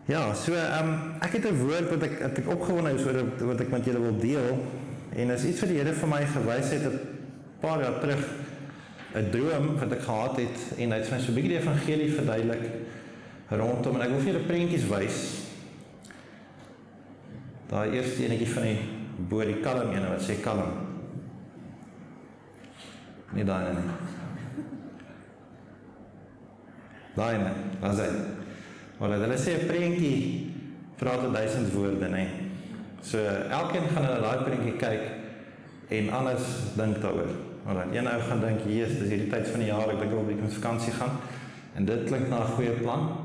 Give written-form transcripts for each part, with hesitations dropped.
Ja, so ek het 'n woord wat ek opgewonde is oor wat ek met julle wil deel. En is iets wat die Here vir my gewys het 'n paar jaar terug, 'n droom wat ek gehad het en hy het vir my so 'n bietjie die evangelie verduidelik rondom en ek wil vir julle prentjies wys. Daai eerste enetjie van die bo die kalm ene wat sê kalm. Nie daai nie. Daai nie, wat sê? Hulle sê 'n prentjie praat 1000 woorde, nee. So elkeen gaan na daai prentjie kyk en anders dink daaroor. Een ou gaan dink, "Jesus, dis hierdie tyd van die jaar, ek dink ek wil 'n bietjie met vakansie gaan." En dit klink na 'n goeie plan.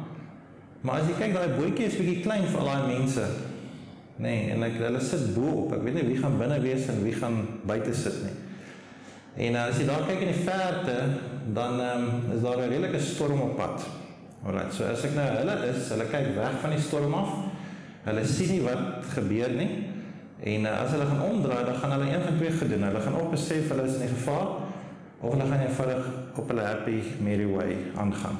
Maar as jy kyk, daai bootjie is bietjie klein vir al daai mense. Nee, en hulle sit bo-op. Ek weet nie wie gaan binne wees en wie gaan buite sit nie. En as jy daar kyk in die verte, dan is daar 'n redelike storm op pad. Alright, so as ek nou hulle kyk weg van die storm af, hulle sien nie wat gebeur nie, en as hulle gaan omdraai, dan gaan hulle een van twee gedoen, hulle gaan of besef hulle is in die gevaar, of hulle gaan eenvoudig op hulle happy merry way aangaan.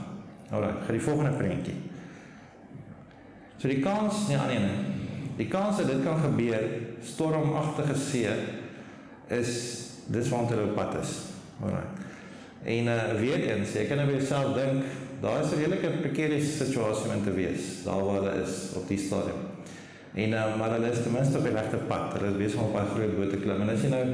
Alright, gaan die volgende prentjie. So die kans, die kans dat dit kan gebeur, stormagtige see, dis waar hulle op pad is. Alright. En weer eens, jy kan nou by jouself dink, daar is 'n redelike prekariese situasie om te wees, daar waar hulle is, op die stadium. En, maar hulle is ten minste op die regte pad, hulle is besig om op 'n groot boot te klim, en as jy nou,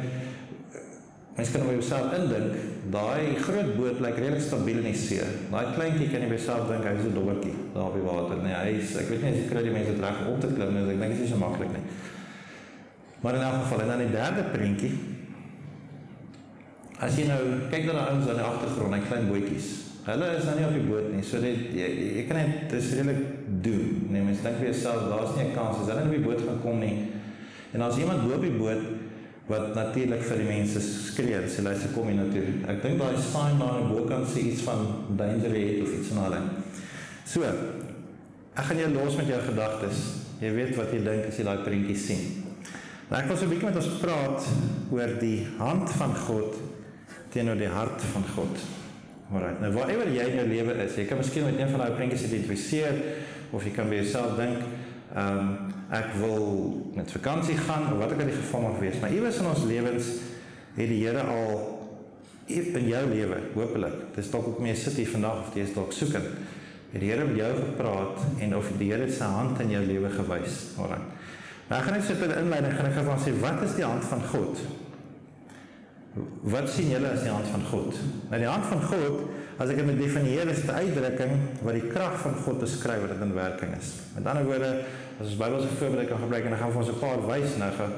mens kan by jouself indink, daai groot boot lyk redelik stabiel in die see, daai kleintjie kan jy by jouself dink, hy is 'n dobbertjie, daar op die water, nee, ek weet nie as jy kry die mense het reg om te klim, dus ek dink dit is nie so maklik nie. Maar in elk geval, en dan die derde prentjie, as jy nou kyk na die ouens aan die agtergrond, die klein bootjies, hulle is nou nie op die boot nie, so jy kan net, dit is redelijk doen, nee, mens dink vir jouself, daar is nie 'n kans, as hulle nie op die boot gaan kom nie, en as iemand bo op die boot, wat natuurlik vir die mense skree, sê luister, kom hier naartoe, ek dink daai sign daar aan die bokant sê iets van danger ahead of iets en hulle. So, ek gaan jou los met jou gedagtes, jy weet wat jy dink as jy daai prentjies sien. Nou ek wil so 'n bietjie met ons praat oor die hand van God teenoor die hart van God. Alright, nou waarover jy in jou lewe is, jy kan miskien met een van daai prentjies identifiseer, of jy kan by jouself dink, ek wil met vakansie gaan, of wat ook al die geval mag wees, maar iewers in ons lewens het die Here al in jou lewe, hopelik, dis dalk ook mee sit hier vandag, of jy is dalk soekend, het die Here met jou gepraat, en of die Here sy hand in jou lewe gewys. Alright. Nou ek gaan net so ter inleiding, gaan ek gaan sê, wat is die hand van God? Wat sien julle as die hand van God? Nou die hand van God, as ek het met definieer, is die uitdrukking wat die krag van God beskryf wat dit in werking is. Met ander woorde, as ons Bybelse voorbeelde kan gebruik, en dan gaan we ons 'n paar wys nou gou.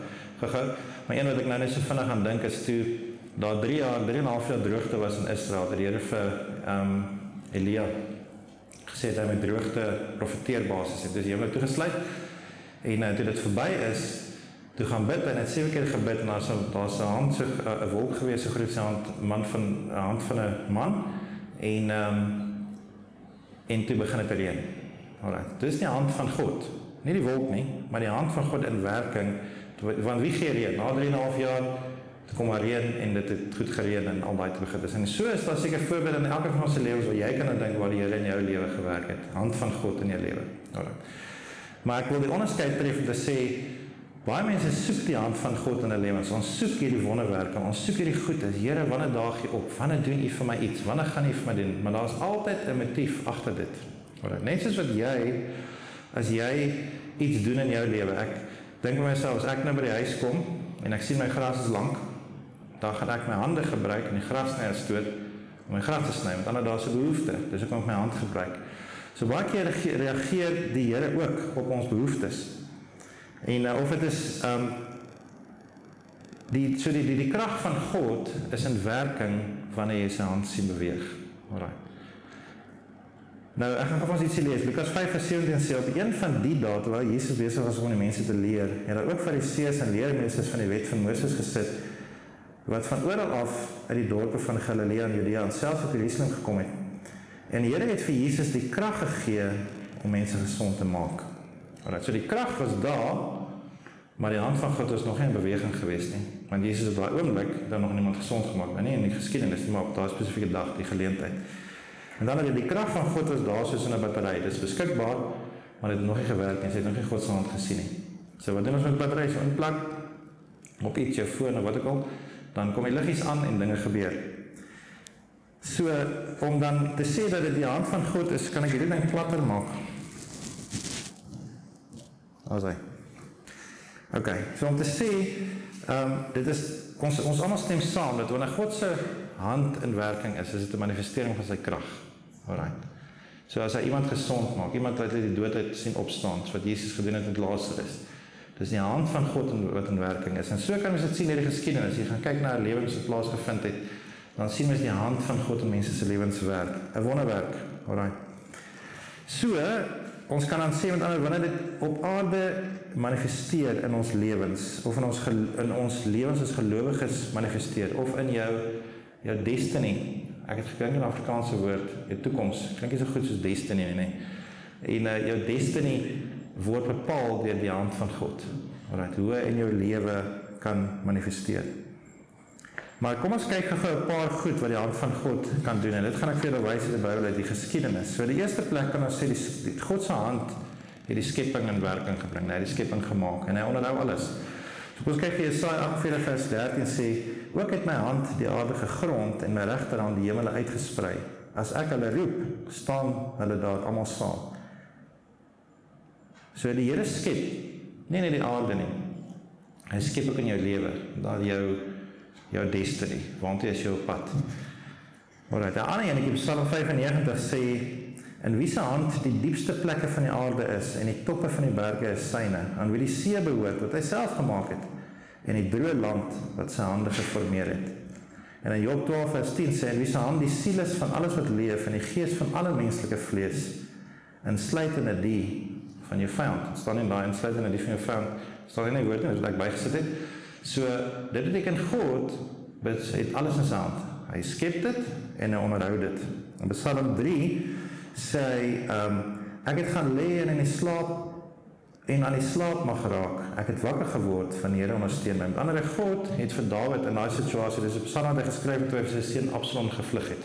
Maar een wat ek nou net so vinnig aan dink is toe daar 3,5 jaar droogte was in Israel, dat die Here vir Elia gesê het hy met droogte profeteerbasis het. Dus die hemel toegesluit, en toe dit verby is, toe gaan bid, en het 7 keer gebid, en daar is 'n hand, 'n wolk gewees, so groot sy hand van 'n man, en toe begin het te reën. Alright, dis die hand van God, nie die wolk nie, maar die hand van God in werking, want wie gee reën? Na 3,5 jaar, toe kom maar reën, en dit het goed gereën, en al daai te begin is. En so is daar seker voorbeelde in elke van ons lewens, waar jy kan dink waar die Here in jou lewe gewerk het, hand van God in jou lewe. Alright. Maar ek wil die onderskeid tref om te sê, baie mense soek die hand van God in hulle lewens. Ons soek hierdie wonderwerke, ons soek hierdie goedes. Here, wanneer daag jy op? Wanneer doen jy vir my iets? Wanneer gaan jy vir my doen? Maar daar is altyd 'n motief agter dit. Net soos wat as jy iets doen in jou lewe, ek dink by myself, as ek nou by die huis kom, en ek sien my gras is lank, dan gaan ek my hande gebruik, en die grasnyer stoot, om my gras te sny, want anders daar is 'n behoefte, dus ek kan my hand gebruik. So baie keer reageer die Here ook op ons behoeftes. En of het is, die krag van God is in werking, wanneer jy sy hand sien beweeg. Alright. Nou, ek gaan vast iets lees. Lukas 5:17 sê, op een van die dae, terwyl Jesus besig was om die mense te leer, het daar ook Fariseërs en leermeesters van die wet van Moses gesit, wat van oral af uit die dorpe van Galilea en Judea en selfs tot Jerusalem gekom het. En die Here het vir Jesus die krag gegee om mense gesond te maak. Alright, so die krag was daar, maar die hand van God was nog nie in beweging geweest nie. Want Jesus op daai oomblik dan nog niemand gesond gemaak, maar nie in die geskiedenis nie, maar op daai spesifieke dag, die geleentheid. En dan het die krag van God was daar soos in 'n battery, dis beskikbaar, maar dit het nog nie gewerk en sy het nog nie God se hand gesien nie. So wat doen ons met battery? So inplug op iets, jou foon of wat ook al, dan kom die liggies aan en dinge gebeur. So, om dan te sê dat dit die hand van God is, kan ek hierdie ding platter maak. Daar is hy. Ok, so om te sê, dit is, ons allemaal stem saam, dat wanneer God se hand in werking is dit 'n manifestering van sy krag. Alright. So as hy iemand gesond maak, iemand wat uit die dood uit sien opstaan, wat Jesus gedoen het met Lazarus, dis die hand van God wat in werking is. En so kan ons dit sien in die geskiedenis. Jy gaan kyk na lewens wat plaasgevind het, dan sien ons die hand van God in mense se lewens werk. 'n Wonderwerk. Alright. So, ons kan dan sê met ander, wanneer dit op aarde manifesteer in ons lewens, of in ons lewens as gelowiges manifesteer, of in jou destiny. Ek het gedink in Afrikaanse woord, jou toekoms, klink nie so goed soos destiny nie. En jou destiny word bepaal deur die hand van God. Alright, hoe hy in jou lewe kan manifesteer. Maar kom ons kyk gou 'n paar goed wat die hand van God kan doen. En dit gaan ek vir julle wys uit die Bybel uit die geskiedenis. So die eerste plek kan ons sê, die God se hand het die skepping in werking gebring. Hy het die skepping gemaak en hy onderhou alles. So kom ons kyk vir Jesaja 48 vers 13 sê, ook het my hand die aarde gegrond en my regterhand die hemele uitgesprei. As ek hulle roep, staan hulle daar almal saam. So die Here skep, nie net die aarde nie. Hy skep ook in jou lewe, daar jou destiny, want hy is jou pad. Alright, die ander ene, Psalm 95 sê, in wie se hand die diepste plekke van die aarde is, en die toppe van die berge is syne, aan wie die see behoort, wat hy self gemaak het, en die droë land, wat sy hande geformeer het. En in Job 12 vers 10 sê, in wie se hand die siel is van alles wat leef, en die gees van alle menslike vlees, insluitende die van jou vyand, staan nie daar, insluitende die van jou vyand, staan nie woord, wat ek bygesit het. So, dit beteken God, het alles in sy hand. Hy skep dit, en hy onderhou dit. In Psalm 3, sê hy, ek het gaan lê en in die slaap, en aan die slaap mag geraak. Ek het wakker geword van die Here ondersteun my. Met ander woorde, God het vir Dawid in daai situasie, dis 'n Psalm wat hy geskryf het toe hy sy seun Absalom gevlug het.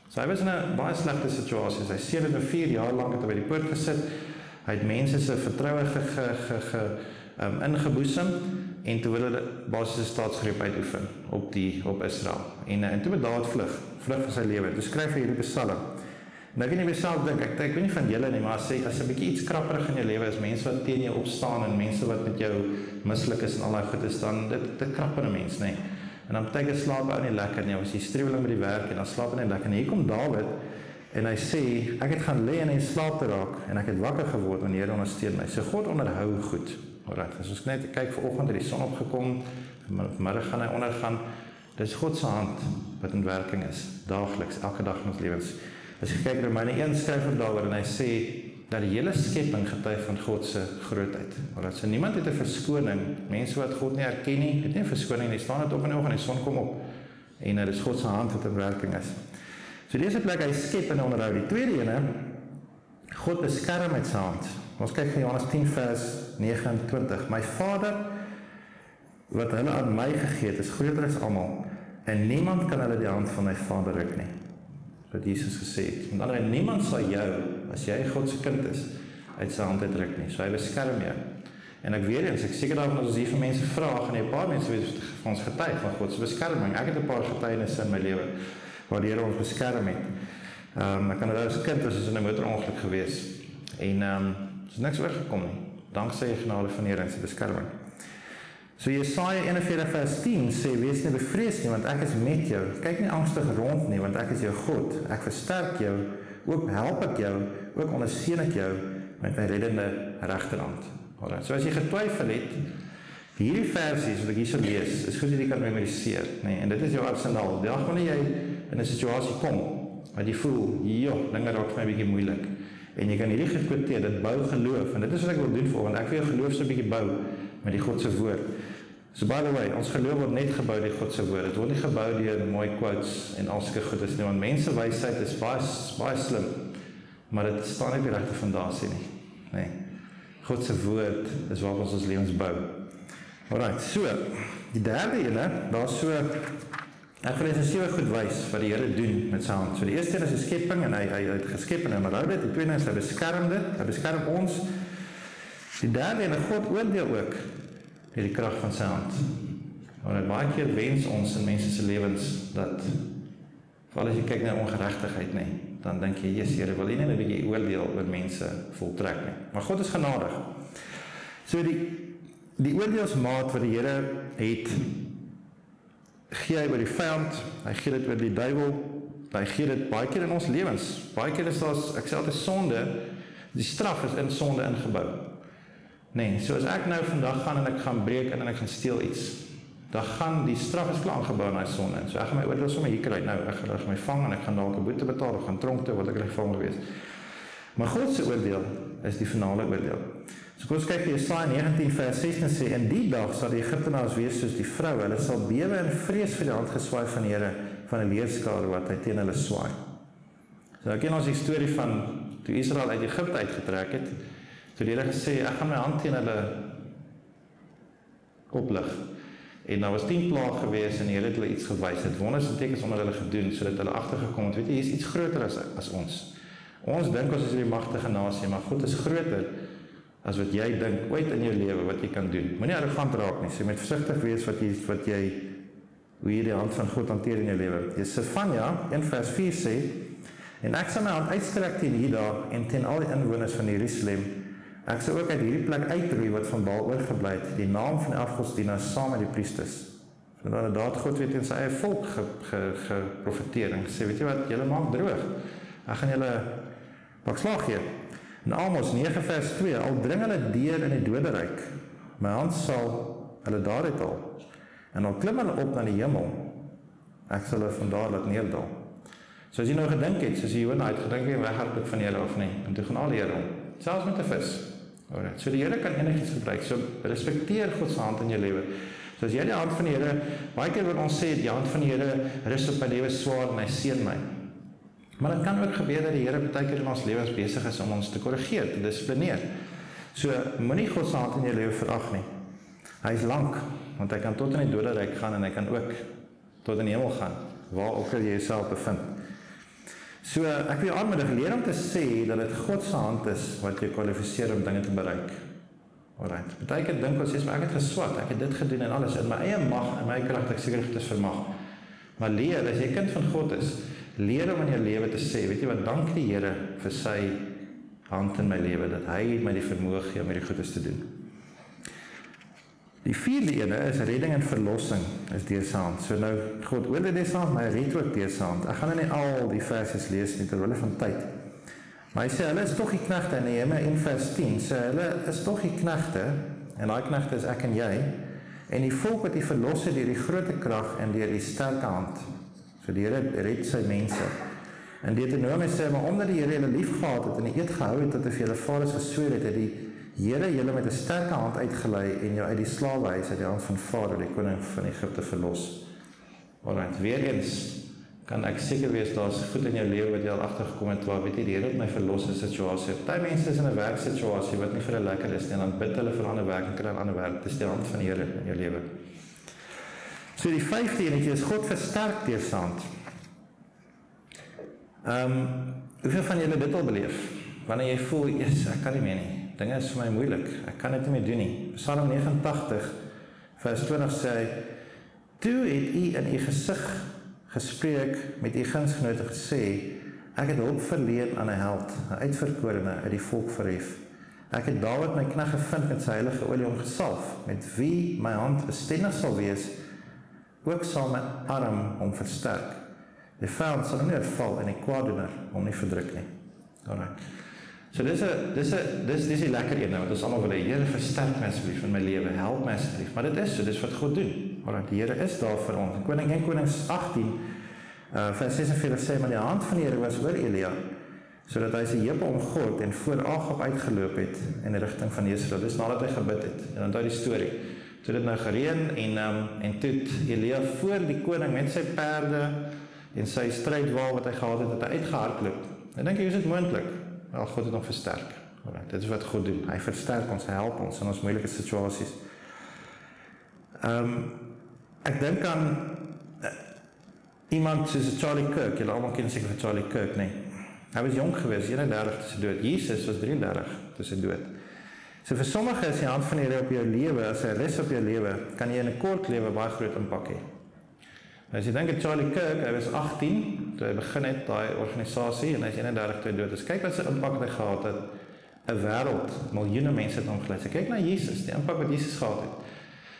So hy was in 'n baie slegte situasie. Sy seun het 4 jaar lank het hy by die poort gesit. Hy het mense se vertroue ingeboesem en toe wil hulle basiese staatsgreep uitoefen op Israel. En toe moet Dawid vlug vir sy lewe. Toe skryf hy hierdie Psalm. Nou kan jy myself dink, ek weet nie van julle nie, maar as 'n bietjie iets krapperig in jou lewe is, mense wat teen jou opstaan en mense wat met jou mislik is en al daai goed is, dan dit krap in 'n mens, nê. En dan baie slaap ou nie lekker nie, as jy streweling met die werk en dan slaap hy nie lekker nie. Hier kom Dawid en hy sê, ek het gaan lê en in slaap te raak en ek het wakker geword en die Here ondersteun my. So God onderhou goed. Alright, as ons net kyk vanoggend het die son opgekom, middag gaan hy ondergaan. Dis God se hand wat in werking is, daagliks, elke dag in ons lewens. As jy kyk Romeine 1 skryf daaroor en hy sê dat die hele skepping getuig van God se grootheid. Alright, so niemand het 'n verskoning. Mense wat God nie erken nie, het nie 'n verskoning nie. Staan dit op in die oog en die son kom op. En dit is God se hand wat in werking is. So die eerste plek hy skep en onderhou. Die tweede ene, God beskerm met sy hand. Ons kyk vir Johannes 10 vers 29. My Vader wat hulle aan my gegee het, is groter as almal en niemand kan hulle die hand van my Vader ruk nie. Wat Jesus gesê het. Met ander woorde, niemand sal jou, as jy God se kind is, uit sy hand uitruk nie. So hy beskerm jou. En ek weet eens, ek seker daarvan as ons hier vir mense vraag, en 'n paar mense weet van ons getuig van God se beskerming. Ek het 'n paar getuienisse in my lewe waar die Here ons beskerm het. Ek kan as kind was in 'n motorongeluk gewees en is niks oorgekom nie. Danksy die genade van die Here en sy beskerming. So Jesaja 41 vers 10 sê, wees nie bevrees nie, want ek is met jou. Kyk nie angstig rond nie, want ek is jou God. Ek versterk jou, ook help ek jou, ook ondersteun ek jou met my reddende regterhand. Alright, so as jy getwyfel het, hierdie versies wat ek hier so lees, is goed dat jy kan memoriseer, nee, en dit is jou arsenaal. Die dag wanneer jy in 'n situasie kom, wat jy voel, dinge raak vir my 'n bietjie moeilik, en jy kan hierdie gekwoteer, dit bou geloof, en dit is wat ek wil doen vir, want ek wil jou geloof so 'n bietjie bou, met die God se woord. So by the way, ons geloof word net gebou deur God se woord. Dit word nie gebou deur mooi quotes en al sulke goedes nie, want mense wysheid is baie slim, maar dit staan nie op die regte fondasie nie. Nee. God se woord is waar ons lewens bou. Alright, so die derde ene, daar's so Ek wil eens 7 goed wys wat die Here doen met sy hand. So die eerste is die skepping, en hy het geskep en hy berou dit. Die tweede is hy beskerm dit, hy beskerm ons. Die derde en God oordeel ook deur die krag van sy hand. Want baie keer wens ons in mense se lewens dat, veral as jy kyk na ongeregtigheid, dan dink jy, yes, Here, wil nie net 'n bietjie oordeel oor mense voltrek nie. Maar God is genadig. So die oordeelsmaat wat die Here het, gee hy oor die vyand, hy gee dit oor die duiwel, hy gee dit baie keer in ons lewens. Baie keer is daar, ek sê altyd, sonde, die straf is in sonde ingebou. So as ek nou vandag gaan en ek gaan breek en ek gaan steel iets, dan gaan die straf is klaar ingebou in daai sonde. So ek gaan my oordeel sommer hier kry, nou, ek gaan my vang en ek gaan dalk 'n boete betaal, of gaan tronk toe, wat ek in geval gewees. Maar God se oordeel is die finale oordeel. So kom ons kyk Jesaja 19 vers 16 sê, in die dag sal die Egiptenaars wees soos die vrou, hulle sal bewe en vrees vir die hand geswaai van die Here, van die leerskare wat hy teen hulle swaai. So nou ken ons die storie van toe Israel uit Egipte uitgetrek het, toe die Here gesê, ek gaan my hand teen hulle oplig. En daar was 10 plaag gewees en die Here het hulle iets gewys, het wonders en tekens onder hulle gedoen, sodat hulle agtergekom het, weet jy, hier is iets groter as ons. Ons dink ons is die magtige nasie, maar God is groter as wat jy dink ooit in jou lewe wat jy kan doen. Moenie arrogant raak nie, so jy moet versigtig wees hoe jy die hand van God hanteer in jou lewe. Sefanja 1 vers 4 sê, en ek sal my hand uitstrek teen hierdie dag en teen al die inwoners van Jerusalem. Ek sal ook uit hierdie plek uitroei wat van Baal oorgebly het, die naam van die afgodsdienaars saam met die priesters. So inderdaad God weet in sy eie volk geprofeteer en gesê, weet jy wat, julle maak droog. Ek gaan julle pak slag gee. In Amos 9 vers 2, al dring hulle deur in die doderyk, my hand sal hulle daaruit haal. En al klim hulle op na die hemel, ek sal hulle van daar laat neerdal. So as jy nou gedink het, soos jy Jona uitgedink het, weghardloop van die Here of nie, en toe gaan al die Here om, selfs met 'n vis. Alright. So die Here kan enigiets gebruik, so respekteer God se hand in jou lewe. So as jy die hand van die Here, baie keer wil ons sê, die hand van die Here rus op my lewe swaar en hy seën my. Maar dit kan ook gebeur dat die Here baie keer in ons lewens besig is om ons te korrigeer, te dissiplineer. So moenie God se hand in jou lewe verag nie. Hy is lank, want hy kan tot in die doderyk gaan en hy kan ook tot in die hemel gaan, waar ook al jy jouself bevind. So ek wil jou aanmoedig, leer om te sê dat dit God se hand is wat jou kwalifiseer om dinge te bereik. Alright. Baie keer dink ons sê, maar ek het geswat, ek het dit gedoen en alles in my eie mag en my krag, ek seker dit is vermag. Maar leer, as jy kind van God is, leer om in jou lewe te sê, weet jy wat, dank die Here vir sy hand in my lewe, dat hy my die vermoë gee om hierdie goedes te doen. Die vierde ene is redding en verlossing, is deur sy hand. So nou, God oordeel deur sy hand, maar hy red ook deur sy hand. Ek gaan nou nie al die versies lees nie, terwille van tyd. Maar hy sê, hulle is toch die knegte, in Nehemia 1 vers 10, sê, hulle is toch die knegte, en die knegte is ek en jy, en die volk wat die verlos het deur die grote krag en deur die sterke hand. So die Here red sy mense. En Deuteronomium sê, maar omdat die Here julle lief gehad het en die eed gehou het, dat hy vir julle vaders gesweer het, die Here julle met 'n sterke hand uitgelei en jou uit die slawehuis uit die hand van Farao, die koning van Egipte, verlos. Alright, weer eens kan ek seker wees, daar's goed in jou lewe wat jy al agtergekom het, waar weet jy, die Here het my verlos in 'n situasie. Party mense is in 'n werksituasie wat nie vir hulle lekker is nie, en dan bid hulle vir 'n ander werk en kry 'n ander werk. Dis die hand van die Here in jou lewe. So die vyfde enetjie is God versterk deur sy hand. Hoeveel van julle dit al beleef? Wanneer jy voel, yes, ek kan nie meer nie. Dinge is vir my moeilik, ek kan dit nie meer doen nie. Psalm 89 vers 20 sê hy, toe het u in u gesig gespreek met u gunsgenote gesê, ek het hulp verleen aan 'n held, 'n uitverkorene uit die volk verhef. Ek het Dawid my knegt gevind met sy heilige olie omgesalf, met wie my hand bestendig sal wees, ook sal my arm hom versterk. Die vyand sal nie val en die kwaadoener hom nie verdruk nie. Alright. So dis die lekker een, wat ons allemaal wil hê, Here versterk my asseblief in my lewe, help my asseblief, maar dit is so, dis wat God doen. Alright, die Here is daar vir ons. Koning 1 Konings 18 vers 46 sê, maar die hand van die Here was oor Elia, sodat hy sy heupe omgord en voor Agab uitgeloop het in die rigting van Jesreel. Dis nadat hy gebid het. En onthou die storie. Toe dit nou gereën en toe Elia voor die koning met sy perde en sy strydwaal wat hy gehad het, het hy uitgehardloop. En dink jy, is dit moontlik? Wel, God het hom versterk. Alright, dit is wat God doen. Hy versterk ons, hy help ons in ons moeilike situasies. Ek dink aan iemand soos Charlie Kirk, julle almal ken seker vir Charlie Kirk, nee. Hy was jong geweest, 31 toe sy dood. Jesus was 33 toe sy dood. So vir sommige is die hand van die Here op jou lewe, as hy rus op jou lewe, kan jy in 'n kort lewe baie groot impak hê. As jy dink aan Charlie Kirk, hy was 18 toe hy begin het daai organisasie en hy is 31 toe hy dood is. Kyk wat sy impak hy gehad het. 'n Wêreld, miljoene mense het hom gelei. Kyk na Jesus, die impak wat Jesus gehad het.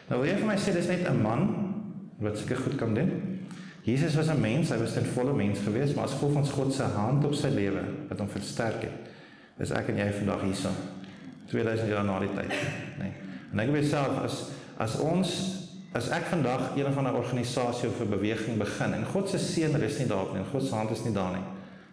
Nou wil jy vir my sê dis net 'n man wat seker goed kan doen? Jesus was 'n mens, hy was ten volle mens geweest, maar as gevolg van God se hand op sy lewe wat hom versterk het, is ek en jy vandag hierso. 2000 jaar na die tyd, nee. En ek weet self as ek vandag een van 'n organisasie of 'n beweging begin en God se seën rus nie daarop nie, en God se hand is nie daar nie,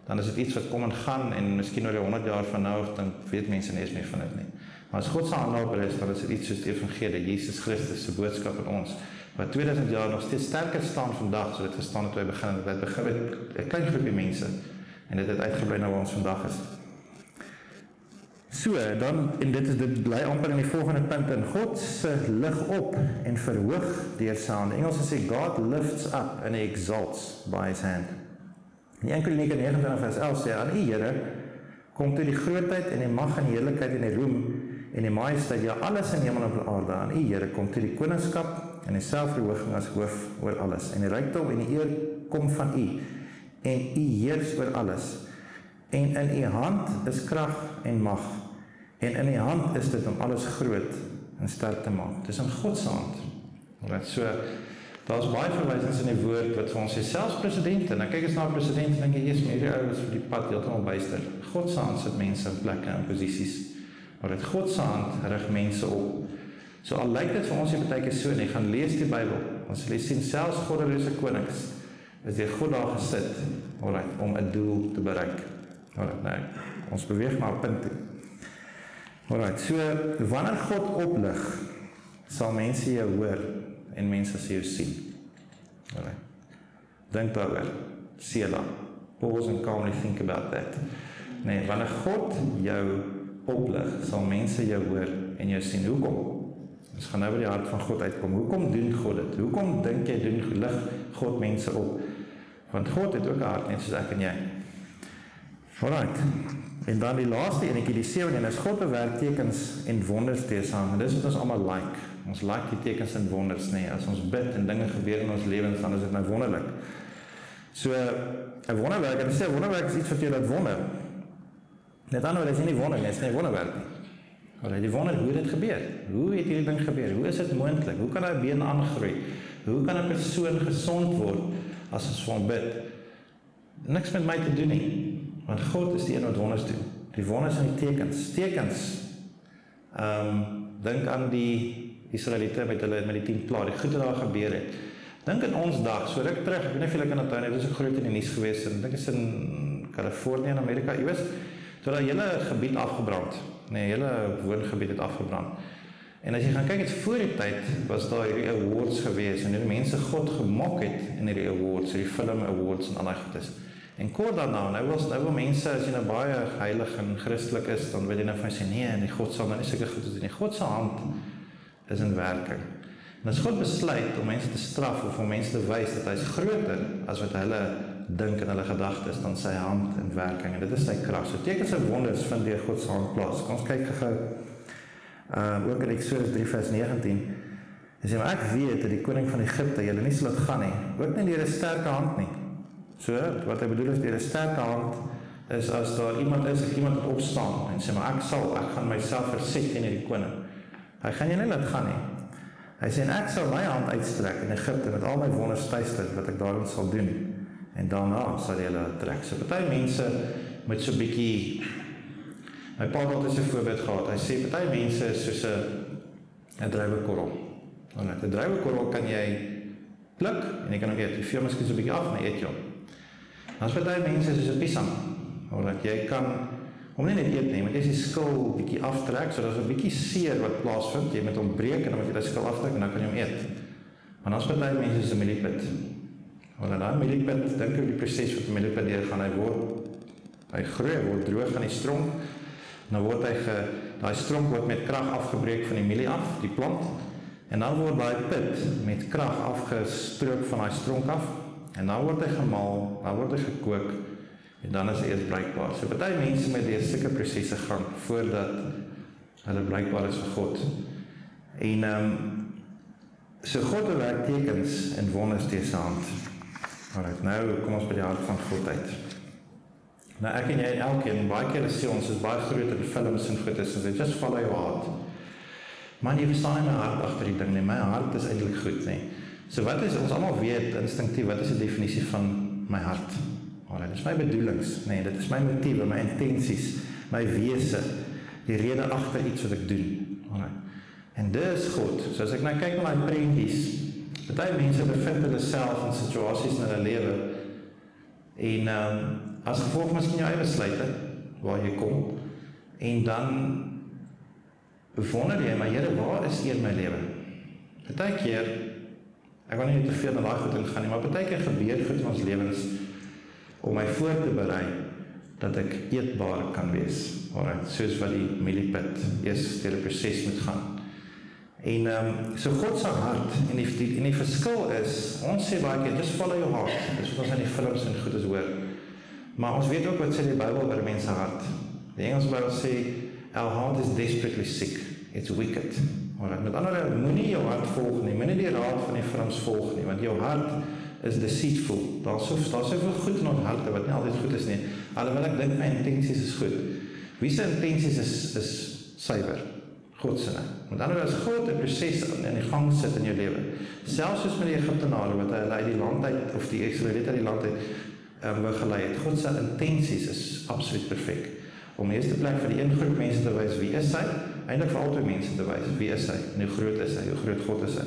dan is dit iets wat kom en gaan en miskien oor die 100 jaar van nou af dan weet mense nie eens meer van dit nie. Maar as God se hand daarop rus, dan is dit iets soos die evangelie, Jesus Christus se boodskap aan ons, wat 2000 jaar nog steeds sterker staan vandag, so dit gestaan het toe hy begin, dit begin met 'n klein groepie mense, en dit het uitgebrei na waar ons vandag is. So, dan, en dit bly amper in die volgende punt in, God se lig op en verhoog deur sy hand. Engels sê, God lifts up and he exalts by his hand. In 1 Kronieke 29 vers 11 sê, aan U Here, kom toe die grootheid en die mag en die heerlikheid en die roem en die majesteit, ja alles in hemel en op aarde, aan U Here, kom toe die koningskap en die selfverhooging as hoof oor alles, en die rykdom en die eer kom van U, en U heers oor alles, en in U hand is krag en mag, en in U hand is dit om alles groot en sterk te maak. Dis in God se hand. Alright, so, daar's baie verwysings in die woord wat vir ons sê, selfs presidente, nou kyk eens na president en dink jy, Jesus, met hierdie ou is vir die pad heeltemal byster. God se hand sit mense in plekke en posisies, alright, God se hand rig mense op. So al lyk dit vir ons nie baie keer so nie, gaan lees die Bybel, ons sal sien, selfs goddelose konings, is deur God daar gesit, alright, om 'n doel te bereik. Alright, nou, ons beweeg na 'n punt toe. Alright, so, wanneer God oplig, sal mense jou hoor, en mense sal jou sien. Alright, dink daaroor, Selah, pause and calmly think about that. Nee, wanneer God jou oplig, sal mense jou hoor, en jou sien. Hoekom? Ons gaan nou by die hart van God uitkom. Hoekom doen God dit? Hoekom dink jy lig God mense op? Want God het ook 'n hart net soos ek en jy. Alright. En dan die laaste enetjie, die 7de, is God bewerk tekens en wonders teesaan. En dis wat ons almal like. Ons like die tekens en wonders, nee. As ons bid en dinge gebeur in ons lewens, dan is dit nou wonderlik. So, 'n wonderwerk, en sê 'n wonderwerk is iets wat jy laat wonder. Net anders is nie wonder nie, is nie wonderwerk nie. Alright, die wonder hoe dit gebeur. Hoe het hierdie ding gebeur? Hoe is dit moontlik? Hoe kan 'n been aangroei? Hoe kan 'n persoon gesond word as ons vir hom bid? Niks met my te doen nie, want God is die een wat wonders doen. Die wonders en die tekens. Tekens. Dink aan die Israeliete met die 10 plaae, die goed wat daar gebeur het. Dink in ons dag, so ruk terug, ek weet nie of julle kan onthou nie, dit is ook groot in die nuus gewees, en dink is in Californië in Amerika, iewers, toe daai hele gebied afgebrand. Nee, hele woongebied het afgebrand. En as jy gaan kyk, het voor die tyd was daar hierdie awards gewees, en die mense God gemok het in hierdie awards, hierdie film awards en al die goed is. En kort daarna, nou wil mense, as jy nou baie heilig en christelik is, dan wil jy nou van sê, nee, die God sal nou nie sulke goed doen nie. God se hand is in werking. En as God besluit om mense te straf, of om mense te wys dat hy is groter, as wat hulle dink in hulle gedagtes, dan sy hand in werking, en dit is sy krag. So tekens en wonders vind deur God se hand plaas. Kom ons kyk gou, ook in Eksodus 3 vers 19, en sê, maar ek weet dat die koning van Egipte julle nie sal laat gaan nie, ook nie deur 'n sterke hand nie. So, wat hy bedoel is, deur 'n sterke hand, is as daar iemand is, of iemand opstaan, en sê, maar ek gaan myself verset teen hierdie koning. Hy gaan jy nie laat gaan nie. Hy sê, en ek sal my hand uitstrek in Egipte, met al my wonders tuister, wat ek daarin sal doen, en daarna sal jy hulle trek. So, party mense met so bietjie, my pa het altyd so 'n voorbeeld gehad, hy sê, party mense is soos 'n druiwekorrel. Want 'n druiwekorrel kan jy pluk, en jy kan hom eet, jy vee miskien so 'n bietjie af, en jy eet jy hom. Dan is party mense soos 'n piesang, want jy kan hom nie net eet nie, maar jy is die skil bietjie aftrek, so daar's 'n bietjie seer wat plaasvind, jy moet hom breek, en dan moet jy die skil aftrek, en dan kan jy hom eet. Maar dan is party mense soos 'n mieliepit. Want dan mieliepit, dink oor die proses wat 'n mieliepit deur gaan, hy groei, word droog aan die stronk, dan word daai stronk word met krag afgebreek van die mielie af, die plant, en dan word daai pit met krag afgestroop van daai stronk af, En dan word hy gemaal, dan word hy gekook, en dan is hy eers bruikbaar. So baie mense met deur sulke prosesse gaan, voordat hulle bruikbaar is vir God. En so God werk tekens en wonders deur sy hand. Alright, nou kom ons by die hart van God uit. Nou ek en jy elkeen, baie keer sê ons is baie groot in films en goed is, en sê, just follow your heart. Man, jy verstaan nie my hart agter die ding nie, my hart is eintlik goed, nie. So wat is, ons almal weet instinktief, wat is die definisie van my hart? Alright, dit is my bedoelings, nee, dit is my motiewe, my intensies, my wese, die rede agter iets wat ek doen. Alright. En dit is God. So as ek nou kyk na my prentjies, baie mense bevind hulle self in situasies in hulle lewe, en as gevolg miskien jou eie besluite, waar jy kom, en dan wonder jy, maar Here, waar is hier my lewe? Baie keer, ek wil nie te veel na daai goed ingaan nie, maar baie keer gebeur goed in ons lewens, om my voor te berei, dat ek eetbaar kan wees, alright, soos wat die mieliepit eers deur 'n proses moet gaan. En so God se hart, en die verskil is, ons sê baie keer, just follow your heart, dis wat ons in die films en goed is hoor, maar ons weet ook wat sê die Bybel oor mense hart. Die Engelse Bybel sê, our heart is desperately sick, it's wicked. Alright, met ander woorde, moenie jou hart volg nie, moenie die raad van die films volg nie, want jou hart is deceitful. Daar is soveel goed in ons harte wat nie altyd goed is nie. Alhoewel ek dink my intensies is goed. Wie se intensies is suiwer? God se. Met ander woorde, as God 'n proses in die gang sit in jou lewe, selfs soos met die Egiptenare wat hulle uit die land uit of die Israeliete uit die land uit wou gelei het. God se intensies is absoluut perfek. Om in eerste plek vir die een groep mense te wys wie is hy, eintlik vir albei mense te wys wie is hy en hoe groot is hy, hoe groot God is hy.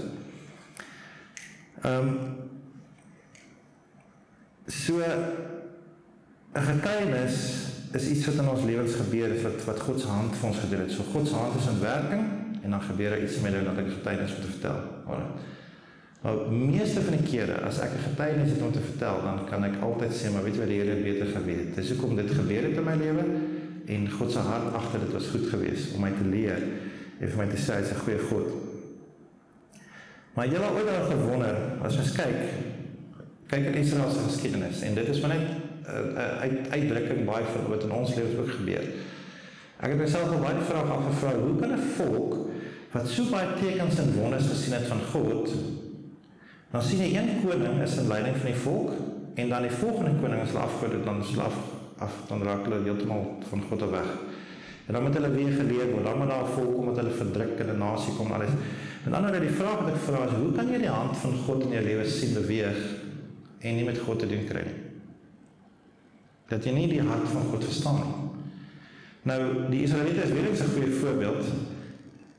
So 'n getuienis is iets wat in ons lewens gebeur, wat God se hand vir ons gedoen het. So God se hand is in werking, en dan gebeur er iets met jou dat ek 'n getuienis moet vertel. Nou, meeste van die kere, as ek 'n getuienis het om te vertel, dan kan ek altyd sê, maar weet jy wat, die Here het beter geweet. Dis hoekom dit gebeur het in my lewe, en God se hart agter dit was goed geweest, om my te leer, en vir my te sê, hy is 'n goeie God. Maar jy het ooit al gewonder, as ons kyk in Israel se geskiedenis, en dit is maar net uitdrukking baie van wat in ons lewens ook gebeur. Ek het myself al baie die vraag afgevra, hoe kan 'n volk wat so baie tekens en wonders gesien het van God, dan sien jy een koning is in leiding van die volk, en dan die volgende koning is afgode, dan raak hulle heeltemal van God af weg. En dan moet hulle weer geleer word, dan moet daar 'n volk kom wat hulle verdruk, en 'n nasie kom, alles. En dan die vraag wat ek vra is, hoe kan jy die hand van God in jou lewe sien beweeg, en nie met God te doen kry nie? Dat jy nie die hart van God verstaan nie. Nou, die Israeliete is weer 'n goeie voorbeeld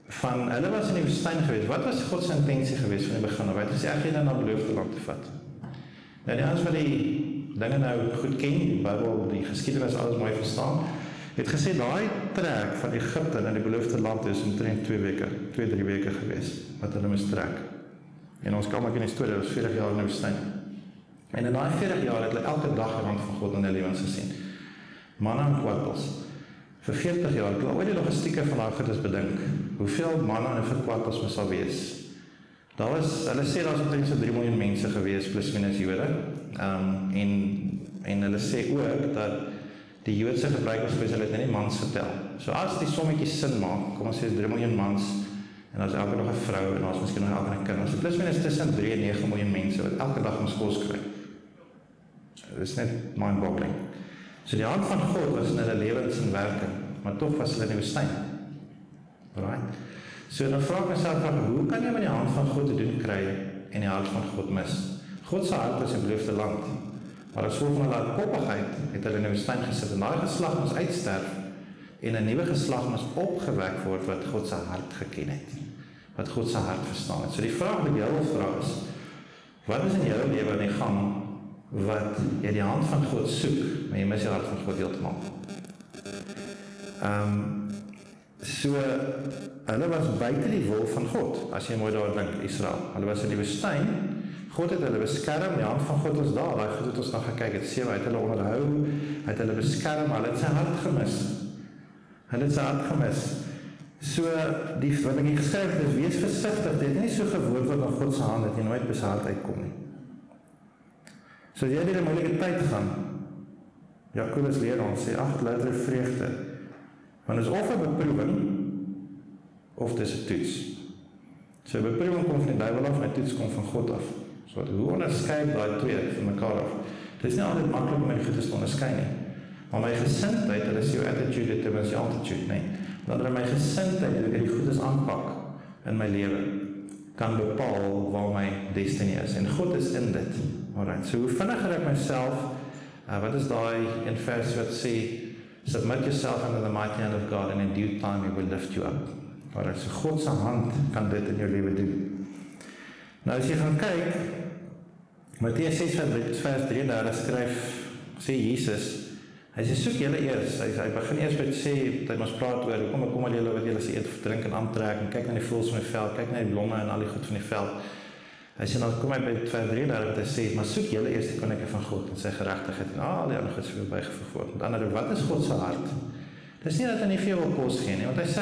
van, hulle was in die woestyn geweest. Wat was God se intensie geweest van die begin af? Hy het gesê, ek gaan na beloofde land te vat. Nou, die ouens wat die dinge nou goed ken, die Bybel, die geskiedenis, alles mooi verstaan, het gesê, daai trek van Egipte na die beloofde land is omtrent 2-3 weke geweest, wat hulle moes trek. En ons kan ook in die storie, dat was 40 jaar in die woestyn. En in daai 40 jaar het hulle elke dag die hand van God in hulle lewens gesien. Manna en kwartels. Vir 40 jaar, ek wil ooit die logistieke van daai goed is bedink. Hoeveel manna en hoeveel kwartels moes daar wees? Hulle sê daar is omtrent so 3 miljoen mense gewees, plus minus Jode. En hulle sê ook dat die Joodse gebruik was gewees, hulle het nie mans getel. So as die sommetjies sin maak, kom ons sê is 3 miljoen mans, en daar is elke nog 'n vrou, en daar is miskien nog elke 'n kind. So plus minus tussen 3 en 9 miljoen mense, wat elke dag ons kos kry. Dit is net mind-boggling. So die hand van God was in hulle lewens in werking, maar tog was hulle in die woestyn. Alright? So dan vra ek myself, hoe kan jy met die hand van God te doen kry, en die hart van God mis? God se hart is 'n beloofde land, maar as gevolg van hulle hardkoppigheid, het hulle in die woestyn gesit, en daai geslag moes uitsterf, en 'n nuwe geslag moes opgewek word, wat God se hart geken het, wat God se hart verstaan het. So die vraag wat ek jou wil vra is, wat is in jou lewe aan die gang, wat jy die hand van God soek, maar jy mis die hart van God heeltemal. So, hulle was buite die wil van God, as jy mooi daar dink, Israel. Hulle was in die woestyn, God het hulle beskerm, die hand van God was daar, daai goed het ons nog gekyk, het sê, hy het hulle onderhou, hy het hulle beskerm, hulle het sy hart gemis. Hulle het sy hart gemis. So, wat ek hier geskryf het, is, wees versigtig, dit het nie so gewoond word aan God se hand, dat jy nooit by sy hart uitkom nie. So as jy deur 'n moeilike tyd gaan, Jakobus leer ons, sê, ag, louter vreugde, want dit is of 'n beproewing, of dis 'n toets. So 'n beproewing kom van die duiwel af, en 'n toets kom van God af. So hoe onderskei daai twee van mekaar af? Dit is nie altyd maklik om die goed te onderskei nie. Maar my gesindheid, dit is jou attitude, dit is jou altitude, nee. Dat my gesindheid, hoe ek die goedes aanpak in my lewe, kan bepaal waar my destiny is. En God is in dit. Alright, so hoe vinniger ek myself, wat is daai in vers wat sê, submit yourself under the mighty hand of God, and in due time He will lift you up. Alright, so God se hand kan dit in jou lewe doen. Nou as jy gaan kyk, Matteus 6 vers 33 skryf, sê Jesus, hy sê, soek julle eers, hy begin eers met sê, dat hy ons praat oor, kom al julle wat julle se eet, drink en aantrek, en kyk na die voëls van die veld, kyk na die blomme en al die goed van die veld. Hy sê, dan kom hy by vers 33, wat hy sê, maar soek julle eers die koninkryk van God, en sy geregtigheid, en al die ander goed sal bygevoeg word. Met ander, wat is God se hart? Dis nie dat hy nie vir jou wil kos gee nie, want hy sê,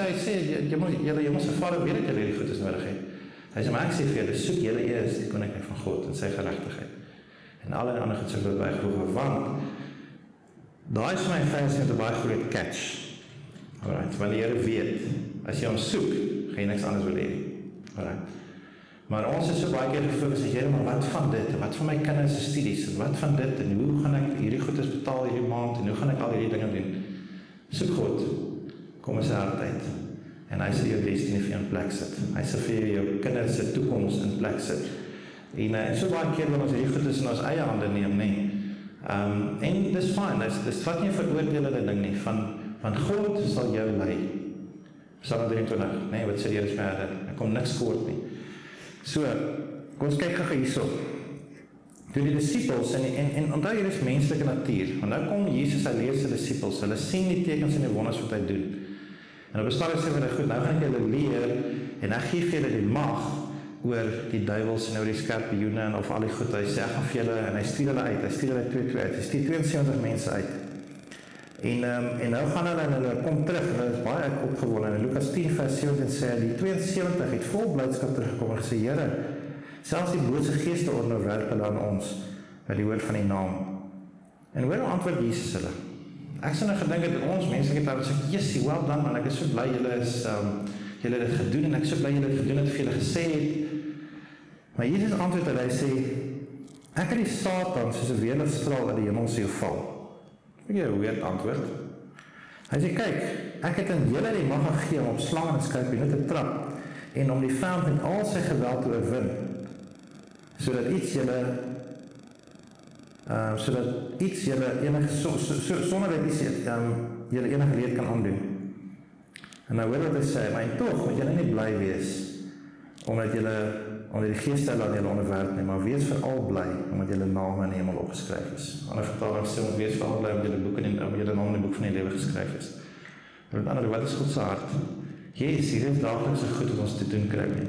jy moet sy Vader weet dat julle die goed is nodig het. Hy sê, maar ek sê vir julle, soek julle eers die koninkryk van God, en sy geregtigheid. En al die ander goed sal bygevoeg word, want daai is vir my vers met 'n baie groot catch. Alright, want die Here weet, as jy hom soek, gaan jy niks anders wil hê. Alright. Maar ons is so baie keer gefokus, Here, maar wat van dit? Wat van my kinders se studies? En wat van dit? En hoe gaan ek hierdie goedes betaal hierdie maand? En hoe gaan ek al hierdie dinge doen? Soek God, kom in sy hart uit. En hy sal jou destiny vir jou in plek sit. Hy sal vir jou kinders se toekoms in plek sit. En so baie keer wil ons hierdie goedes in ons eie hande neem, nee. En dis fine, dis wat nie veroordelende ding nie, van God sal jou lei. Psalm 23, nee, wat sê die Here is my herder, ek kom niks kort nie. So, kom ons kyk gou hierso. Toe die disippels, en onthou hier is menslike natuur, want nou kom Jesus, hy leer sy disippels, hulle sien die tekens en die wonders wat hy doen. En op 'n stadium sê hulle, goed, nou gaan ek julle leer, en ek gee vir julle die mag, oor die duiwels en oor die skorpioene en of al die goed, hy sê, ek gaan vir julle, en hy stuur hulle uit, hy stuur hulle 2 uit, hy stuur 72 mense uit. En nou gaan hulle, en hulle kom terug, en hulle is baie opgewonde, en Lukas 10 vers 17 sê, die 72 het vol blydskap teruggekom en gesê, Here, selfs die bose geeste onderwerp hulle aan ons, by die woord van die naam. En hoe antwoord Jesus hulle? Ek sê nou gedink dat ons menslike taal sê, Jessie, well done man, ek is so bly julle het dit gedoen, en ek is so bly julle het gedoen het, vir julle gesê het. Maar Jesus antwoord hulle, hy sê, ek het die Satan soos 'n weerligstraal uit die hemel sien val. Ek gee 'n weird antwoord. Hy sê, kyk, ek het aan julle die mag gegee om op slange en skorpioene te trap, en om die vyand met al sy geweld te oorwin, sodat iets julle enige, sonder dat iets julle enige leed kan aandoen. En nou hoor wat hy sê, maar en tog moet julle nie bly wees, omdat die geeste aan julle onderwerp nie, maar wees veral bly, omdat julle name in die hemel opgeskryf is. Ander vertaling sê, om wees veral bly, omdat julle naam in die boek van die lewe geskryf is. Met ander, wat is God se hart? Yes, hier is daaglikse goed wat ons te doen kry nie.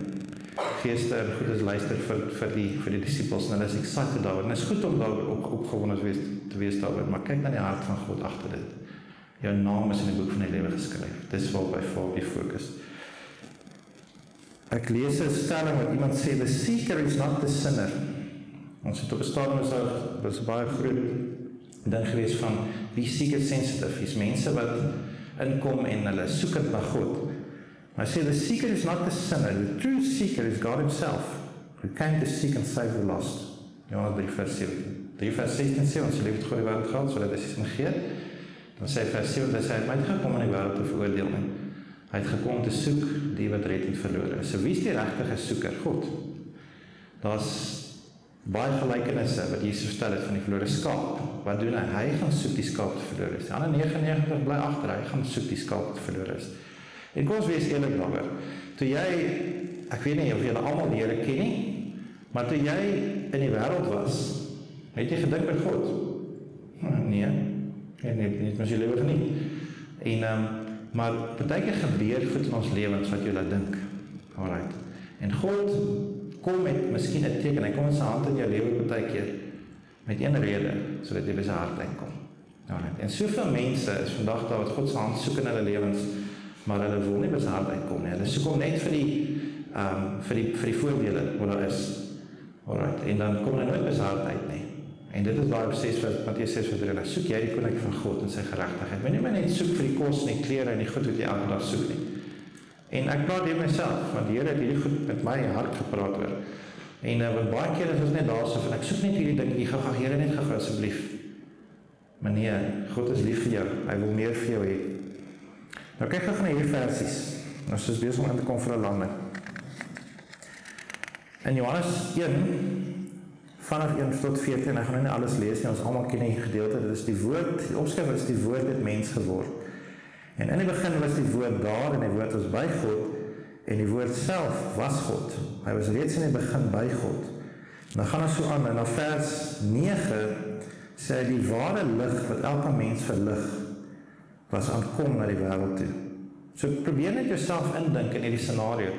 Geeste en goedes luister vir die disciples, en hulle is excited daaroor, en het is goed om daar opgewonde te wees daaroor, maar kyk na die hart van God agter dit. Jou naam is in die boek van die lewe geskryf. Dis waarby die fokus. Ek lees 'n stelling wat iemand sê, the seeker is not the sinner. Ons het op 'n stadium was 'n baie groot ding gewees van wie seeker sensitive is, mense wat inkom en hulle soekend na God. Maar hy sê, the seeker is not the sinner, the true seeker is God himself, who came to seek and save the lost. Johannes 3 vers 17. 3 vers 16 sê, ons lief het God die wêreld gehad, sodat hy sy negeer. Dan sê vers 7, hy sê, hy het my nie gekom in die wêreld te veroordeel nie. Hy het gekom te soek die wat red en verlore is. So wie is die regtige soeker? God. Daar's baie gelykenisse wat Jesus vertel het van die verlore skaap. Wat doen hy? Hy gaan soek die skaap wat verlore is. Die ander 99 bly agter, hy gaan soek die skaap wat verlore is. En kom ons wees eerlik daaroor. Toe jy, ek weet nie of julle almal die Here ken nie, maar toe jy in die wêreld was, het jy gedink met God? Nee, nie met jy lewe nie. En maar partykeer gebeur goed in ons lewens wat jy laat dink. Alright. En God kom met miskien 'n teken, hy kom met sy hand in jou lewe partykeer met een rede, sodat jy by sy hart uitkom. Alright. En soveel mense is vandag daar wat God se hand soek in hulle lewens, maar hulle wil nie by sy hart uitkom nie. Hulle soek hom net vir die voordele wat daar is. Alright. En dan kom hulle nooit by sy hart uit nie. En dit is daar op Mattheus 6:3, soek jy die koninkryk van God en sy geregtigheid. Maar nie maar net soek vir die kos en die klere en die goed wat jy elke dag soek nie. En ek praat hier myself, want die Here het hierdie goed met my hart gepraat oor. En wat baie keer is ons net daar so van, ek soek net hierdie ding, ek gaan Here net gou asseblief. Maar nee, God is lief vir jou, hy wil meer vir jou hê. Nou kyk gou na hierdie versies, ons is besig om aan te kom vir 'n landing. In Johannes 1, vanaf 1 tot 14, ek gaan nou nie alles lees nie, ons almal ken die gedeelte, dit is die woord, die opskrif is die woord het mens geword. En in die begin was die woord daar, en die woord was by God, en die woord self was God. Hy was reeds in die begin by God. En dan gaan ons so aan, en na vers 9, sê hy, die ware lig wat elke mens verlig, was aankom na die wêreld toe. So probeer net jouself indink in hierdie scenario,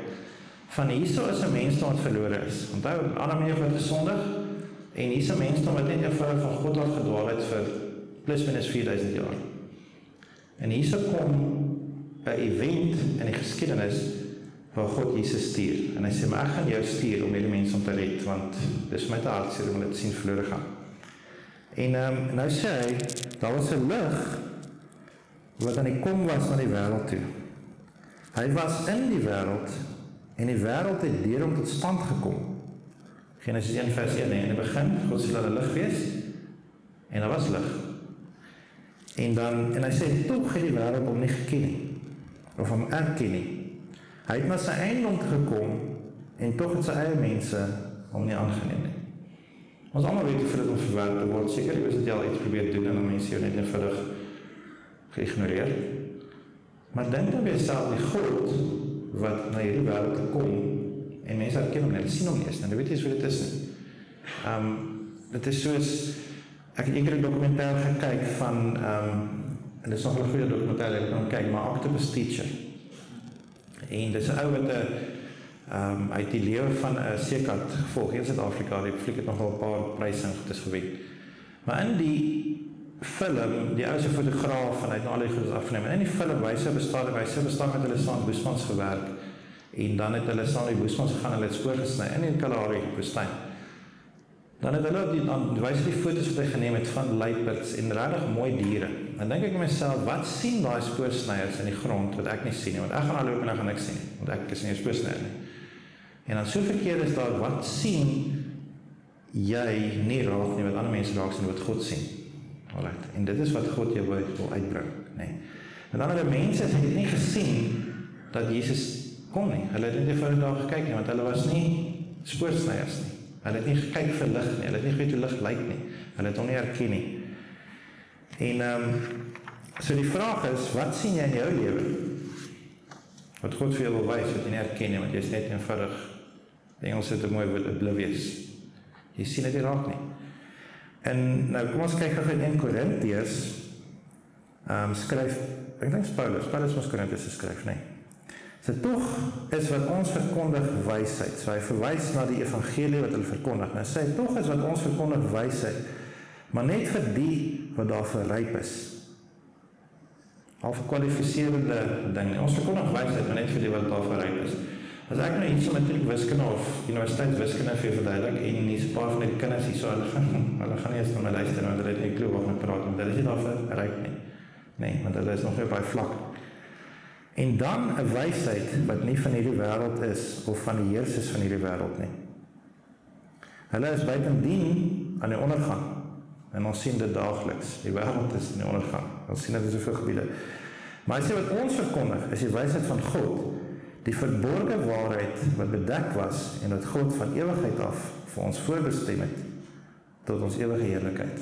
van hierso is 'n mensdom wat verlore is. Onthou, Adam en Eva het gesondig, en hier's 'n mensdom wat net eenvoudig van God af gedwaal het vir plus minus 4000 jaar. En hierso kom 'n event in die geskiedenis waar God Jesus stuur. En hy sê, maar ek gaan jou stuur om hierdie mense om te red, want dis vir my te hartseer om dit te sien verlore gaan. En nou sê hy, daar was 'n lig wat aan die kom was na die wêreld toe. Hy was in die wêreld, en die wêreld het deur hom tot stand gekom. Genesis 1 vers 1, in die begin, God sê dat daar lig wees, en daar was lig. En hy sê, tog het die wêreld hom nie geken nie, of hom erken nie. Hy het na sy eiendom gekom, en tog het sy eie mense hom nie aangeneem nie. Ons almal weet hoe vir dit om verwerp te word, seker jy het jy al iets probeer doen, en dan mense jou net eenvoudig geïgnoreer. Maar dink dan weer self die God, wat na hierdie wêreld te kom, en mense herken hom nie, hulle sien hom nie eens, en hulle weet nie wat dit is nie. Dit is soos, ek het eendag 'n dokumentêr gekyk van, en dit is nog 'n goeie dokumentêr, ek kan kyk, maar Octopus Teacher. En dis 'n ou wat uit die lewe van 'n seekat gevolg in Suid-Afrika, die fliek het nogal 'n paar pryse en goedes gewen. Maar in die film, die ou se fotograaf, en hy het nou al die goedes afgeneem, en in die film wyse bestaan met hulle saam Boesmans gewerk, en dan het hulle saam die Boesmans gegaan, hulle het spoor gesny in die Kalahari woestyn. Dan het hulle dan wys die foto's wat hy geneem het van luiperds en regtig mooi diere. Dan dink ek aan myself, wat sien daai spoorsnyers in die grond wat ek nie sien nie, want ek gaan al loop en ek gaan niks sien nie, want ek is nie 'n spoorsnyer nie. En dan so verkeerd is daar, wat sien jy nie raak nie, wat ander mense raak sien, wat God sien. Alright, en dit is wat God jou wil uitbring, nee. En dan hulle mense het nie gesien dat Jesus kom nie, hulle het nie eenvoudig daar gekyk nie, want hulle was nie spoorsnyers nie. Hulle het nie gekyk vir lig nie, hulle het nie geweet hoe lig lyk nie, hulle het hom nie herken nie. En so die vraag is, wat sien jy in jou lewe? Wat God vir jou wil wys, wat jy nie herken nie, want jy is net eenvoudig, die Engels het 'n mooi woord, oblivious. Jy sien dit nie raak nie. En nou kom ons kyk gou in 1 Korintiërs, skryf, ek dink Paulus moes Korintiërs skryf, nee. So tog is wat ons verkondig wysheid. So hy verwys na die evangelie wat hulle verkondig. Nou sê hy, tog is wat ons verkondig wysheid, maar net vir die wat daarvoor ryp is. Al verkwalifiserende ding. Ons verkondig wysheid, maar net vir die wat daarvoor ryp is. As ek nou iets met wiskunde of universiteitswiskunde vir verduidelik, en hier's 'n paar van die kinders hier, so hulle gaan nie eens na my luister, want hulle het nie klou wat ek praat, want hulle is nie daarvoor ryp nie. Nee, want hulle is nog nie op daai vlak. En dan 'n wysheid wat nie van hierdie wêreld is, of van die heersers van hierdie wêreld nie. Hulle is buitendien aan die ondergang, en ons sien dit daagliks, die wêreld is in die ondergang, ons sien dit in soveel gebiede. Maar hy sê wat ons verkondig, is die wysheid van God, die verborgde waarheid wat bedek was, en wat God van ewigheid af vir ons voorbestem het, tot ons ewige heerlikheid.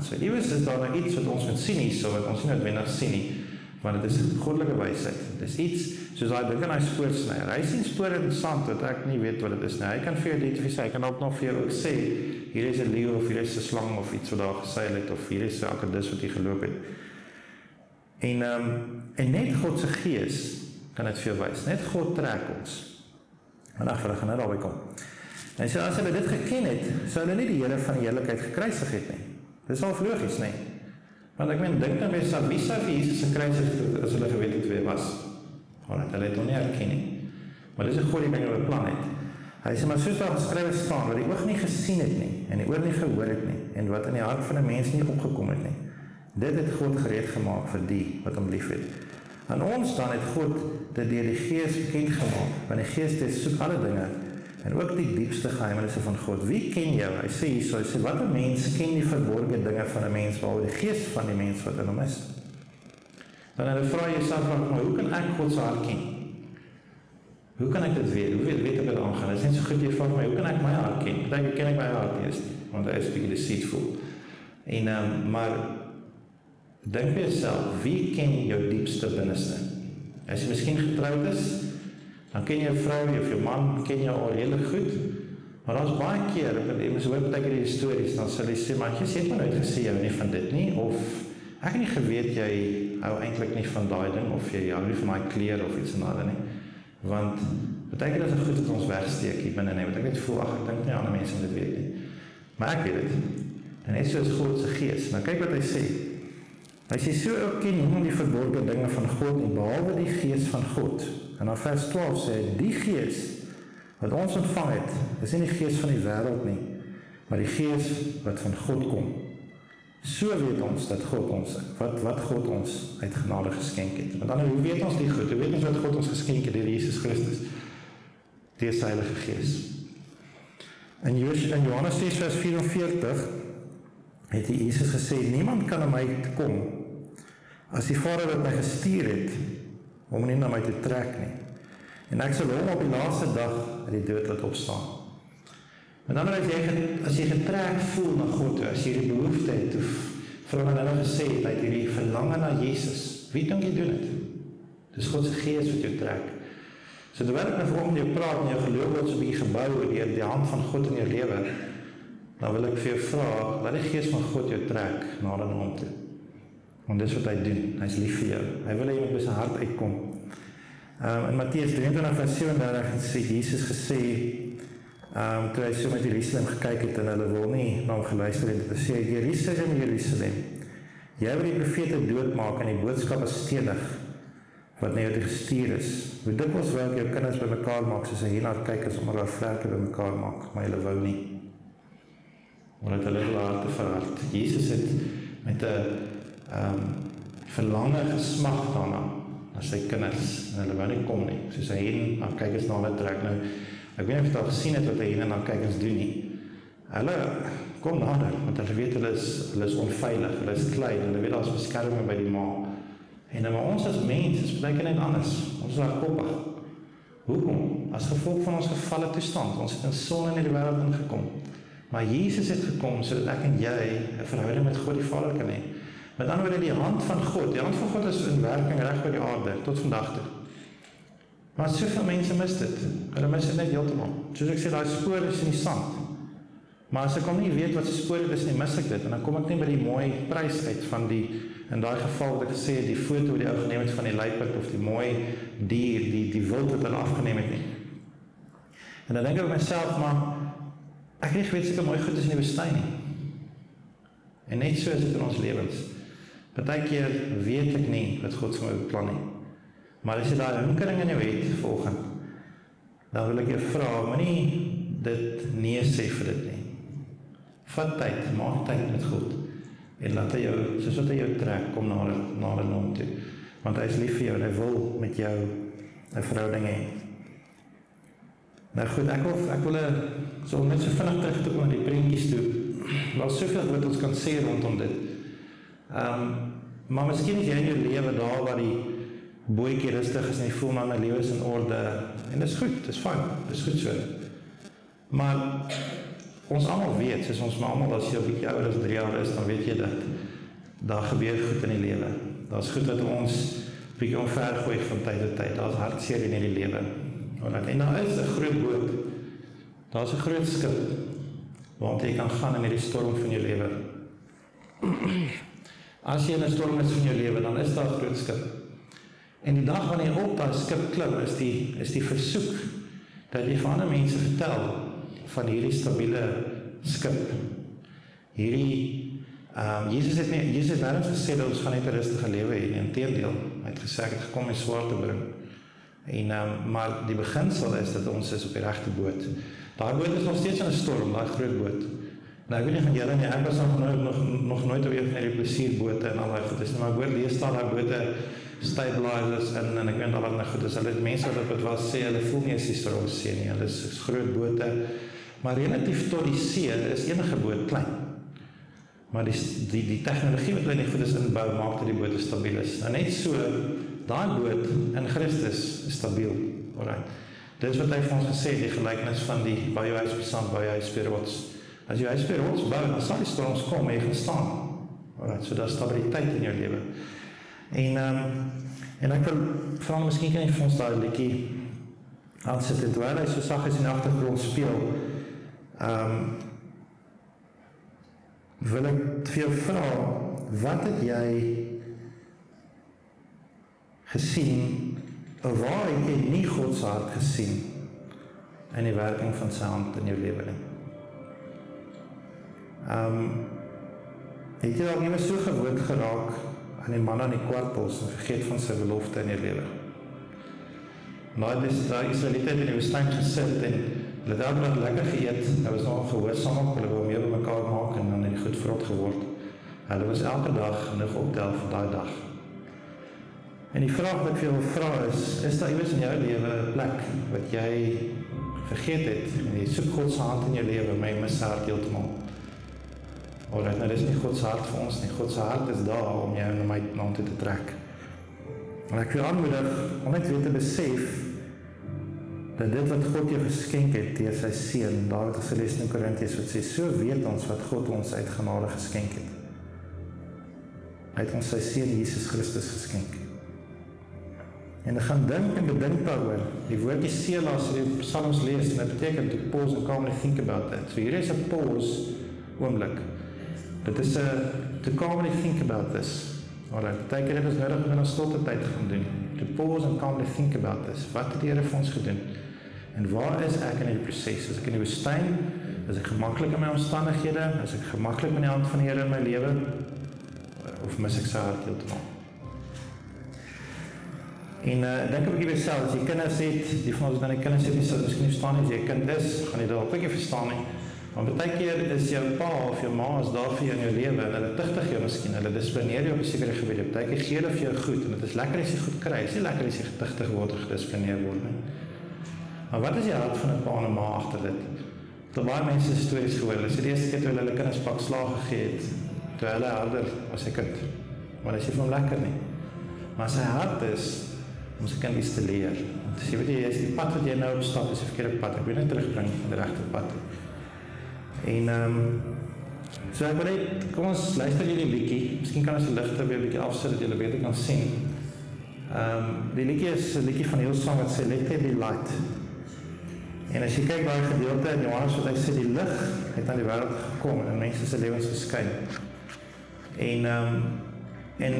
So iewers is daar nou iets wat ons moet sien hier, so wat ons nie noodwendig sien nie, want dit is goddelike wysheid. Dit is iets, soos hy dink aan hy spoorsnyer. Hy sien spore in sand, wat ek nie weet wat dit is nie. Hy kan vir jou identifiseer, hy kan ook nog vir jou ook sê, hier is 'n leeu, of hier is 'n slang, of iets wat daar geseil het, of hier is 'n akedus wat hier geloop het. En net God se gees kan dit vir jou wys. Net God trek ons. Vandag gaan nou daarby kom. En so as hulle dit geken het, sou hulle nie die Here van die heerlikheid gekruisig het nie. Dis al logies, nee. Want ek meen, dink dan weer, wie sou vir Jesus gekruisig as hulle geweet het wie hy was? Hulle het hom nie herken nie. Maar dis 'n God die dinge beplan het. Hy sê, maar soos daar geskrywe staan, wat die oog nie gesien het nie, en die oor nie gehoor het nie, en wat in die hart van 'n mens nie opgekom het nie. Dit het God gereed gemaak vir die wat hom lief het. Aan ons dan het God dit deur die Gees bekend gemaak, want die Gees soek alle dinge, en ook die diepste geheimenisse van God. Wie ken jou? Hy sê hierso, hy sê, wat 'n mens ken die verborgde dinge van 'n mens, behalwe die Gees van die mens wat in hom is. Dan vra jy jouself, maar hoe kan ek God se hart ken? Hoe kan ek dit weet? Hoe weet ek dit aangaan? Dit is net so goed, jy vra my, hoe kan ek my hart ken? Dink ken ek my hart eers nie, want hy is bietjie deceitful. En maar dink by jouself, wie ken jou diepste binneste? As jy miskien getroud is, dan ken jou vrou of jou man ken jou al hele goed. Maar daar's baie keer, mens hoor baie keer die stories, dan sal jy sê, maar jy het my nooit gesê jou nie van dit nie, of ek het nie geweet jy hou eintlik nie van daai ding, of jy hou nie van daai kleur of iets en ander nie. Want baie keer is dit goed dat ons wegsteek hier binne nie, want ek net voel, ek dink nie ander mense dit weet nie. Maar ek weet dit. En net so is God se Gees. Nou kyk wat hy sê. Hy sê, so ook ken niemand die verborgde dinge van God nie, behalwe die Gees van God. En dan vers 12 sê hy, die Gees wat ons ontvang het, is nie die Gees van die wêreld nie, maar die Gees wat van God kom. So weet ons dat God ons, wat God ons uit genade geskenk het. Want dan, hoe weet ons die goed? Hoe weet ons wat God ons geskenk het deur Jesus Christus? Deur sy Heilige Gees. In Johannes 6 vers 44 het die Jesus gesê, niemand kan na my kom, as die Vader wat my gestuur het, om nie na my te trek nie. En ek sal hom op die laaste dag uit die dood laat opstaan. En dan as jy getrek voel na God, as jy die behoefte het, of vir wat hulle gesê het, uit hierdie verlange na Jesus, wie dink jy doen het? Dis God se Gees wat jou trek. So terwyl ek nou vanoggend jou praat, en jou geloof word so 'n bietjie gebou deur die hand van God in jou lewe, dan wil ek vir jou vra, laat die Gees van God jou trek nader na hom toe. Want dis wat hy doen, hy is lief vir jou. Hy wil hê jy moet by sy hart uitkom. In Matteus 23 vers 37 sê Jesus gesê, toe hy so met Jerusalem gekyk het, en hulle wil nie na hom geluister het, te sê, Jerusalem, Jerusalem, jy wil die profete doodmaak, en die boodskap is stedig, wat na jou gestuur is. Hoe dikwels wil ek jou kinders by mekaar maak, soos 'n hienaar kyk as omdat hulle vlerke by mekaar maak, maar hulle wou nie. Omdat hulle hulle harte verhard. Jesus het met 'n verlange gesmag daarna, na sy kinders, en hulle wou nie kom nie, soos hy heen, dan kyk ons na hulle trek. Nou, ek weet nie of jy al gesien het wat hy heen en dan kyk ons doen nie. Hulle kom nader, want hulle weet hulle is onveilig, hulle is klein, hulle weet daar is beskerming by die ma. En maar ons as mens is baie net anders. Ons is hardkoppig. Hoekom? As gevolg van ons gefalle toestand. Ons het in sonde in die wêreld ingekom. Maar Jesus het gekom sodat ek en jy 'n verhouding met God die Vader kan hê. Met ander woorde, die hand van God is in werking reg oor die aarde tot vandag toe. Maar soveel mense mis dit. Hulle mis dit net heeltemal. Soos ek sê, daai spore is in die sand. Maar as ek hom nie weet wat se spore is nie, mis ek dit. En dan kom ek nie by die mooi prys uit van die, in daai geval wat ek gesê het, die foto wat die ou geneem het van die luiperd of die mooi dier, die wild wat hulle afgeneem het nie. En dan dink ek by myself, maar ek het nie geweet seker mooi goed is in die woestyn nie. En net so is dit in ons lewens. Partykeer weet ek nie wat God vir my beplan nie. Maar as jy daai hinkering in jou het volgend, dan wil ek jou vra, moenie dit nee sê vir dit nie. Vat tyd, maak tyd met God. En laat hy jou, soos wat hy jou trek, kom nader na hom toe. Want hy is lief vir jou en hy wil met jou 'n verhouding hê. Nou goed, ek wil so net so vinnig terug te kom aan die prentjies toe. Daar is soveel wat ons kan sê rondom dit. Maar miskien is jy in jou lewe daar waar die bootjie rustig is en jy voel maar my lewe is in orde. En dis goed, dis fyn, dis goed so. Maar ons almal weet, soos ons maar almal as jy 'n bietjie ouer as 3 jaar is, dan weet jy dat daar gebeur goed in die lewe. Daar's goed wat ons bietjie omvergooi van tyd tot tyd. Daar's hartseer in hierdie lewe. En daar is 'n groot boot. Daar's 'n groot skip waarmee jy kan gaan in hierdie storm van jou lewe. As jy in 'n storm is van jou lewe, dan is daar 'n groot skip. En die dag wanneer jy op daai skip klim, is die versoek dat jy vir ander mense vertel van hierdie stabiele skip. Jesus het nergens gesê dat ons gaan net 'n rustige lewe hê nie. Inteendeel, hy het gesê ek het gekom om swaar te bring. En, maar die beginsel is dat ons is op die regte boot. Daai boot is nog steeds in 'n storm, daai groot boot. Nou ek weet nie van julle nie, ek was nog nooit op een van die plesierbote en al daai goed is nie, maar ek hoor lees daar daai bote stabilizers in, en ek weet al wat goed is, hulle het mense wat op het was sê, hulle voel nie as die storm see nie, hulle is groot bote, maar relatief tot die see is enige boot klein. Maar die tegnologie wat hulle nie goed is inbou, maak dat die boot stabiel is. Nou net so, daai boot in Christus is stabiel. Alright. Dis wat hy vir ons gesê, die gelykenis van die bou jou huis op sand, bou jou huis op rots. As jy huis op rots bou, dan sal die storms kom en jy gaan staan. Alright, so daar is stabiliteit in jou lewe. En ek wil vra, miskien kan jy vir ons daai liedjie aansit, en terwyl hy so saggies in die agtergrond speel, wil ek vir jou vra, wat het jy gesien, of waar het jy nie God se hart gesien in die werking van sy hand in jou lewe nie? Het jy dalk nie meer so gewoond geraak aan die man aan die kwartels en vergeet van sy belofte in jou lewe? Daai Israeliete het in die woestyn gesit en hulle het elke dag lekker geëet, hulle was nog gehoorsaam op, hulle wou meer by mekaar maak en dan het die goed vrot geword. Hulle was elke dag nog optel vir daai dag. En die vraag wat ek vir jou wil vra is daar iewers in jou lewe 'n plek wat jy vergeet het, en jy soek God se hand in jou lewe, maar jy mis sy hart heeltemal? Alright, nou dis nie God se hart vir ons nie, God se hart is daar om jou na my na hom toe te trek. En ek wil aanmoedig om net weer te besef dat dit wat God jou geskenk het deur sy seun, Dawid het gelees in Korintiërs wat sê, so weet ons wat God ons uit genade geskenk het. Hy het ons sy seun Jesus Christus geskenk. En ek gaan dink en bedink daaroor. Die woordjie seela as jy die psalms lees, en dit beteken to pause and calmly think about it. So hier is 'n pause oomblik. Dit is 'n to calmly think about this. Alright, beteken dit is nodig om 'n stilte tyd te gaan doen. To pause and calmly think about this. Wat het die Here vir ons gedoen? En waar is ek in die proses? Is ek in die woestyn? Is ek gemaklik in my omstandighede? Is ek gemaklik met die hand van die Here in my lewe? Of mis ek sy hart heeltemal? En dink 'n bietjie by jouself, as jy kinders het, die van ons dan die kinders het, sal miskien nie verstaan nie, as jy kind is, gaan jy dalk 'n bietjie verstaan nie. Maar baie keer is jou pa of jou ma is daar vir jou in jou lewe, en hulle tigtig jou miskien, hulle dissiplineer jou op 'n sekere gebied. Baie keer gee hulle vir jou goed, en dit is lekker as jy goed kry, is nie lekker as jy getigtig word of gedissiplineer word nie. Maar wat is die hart van 'n pa en 'n ma agter dit? Tot baie mense stories gehoor, hulle sê die eerste keer toe hulle kinders pak slaag gegee het, toe hulle ouder was sy kind. Maar dit is nie vir hom lekker nie. Maar sy hart is om sy kind iets te leer. Dus jy weet jy, is die pad wat jy nou opstap, is die verkeerde pad. Ek wil net terugbring van die regte pad. En so ek wil net, kom ons luister jy die liedjie. Miskien kan ons die ligte weer 'n bietjie afsit dat jy beter kan sien. Die liedjie is 'n liedjie van Hillsong wat sê Let There Be Light. En as jy kyk daai gedeelte in Johannes wat hy sê die lig het aan die wêreld gekom en mense se lewens geskyn. En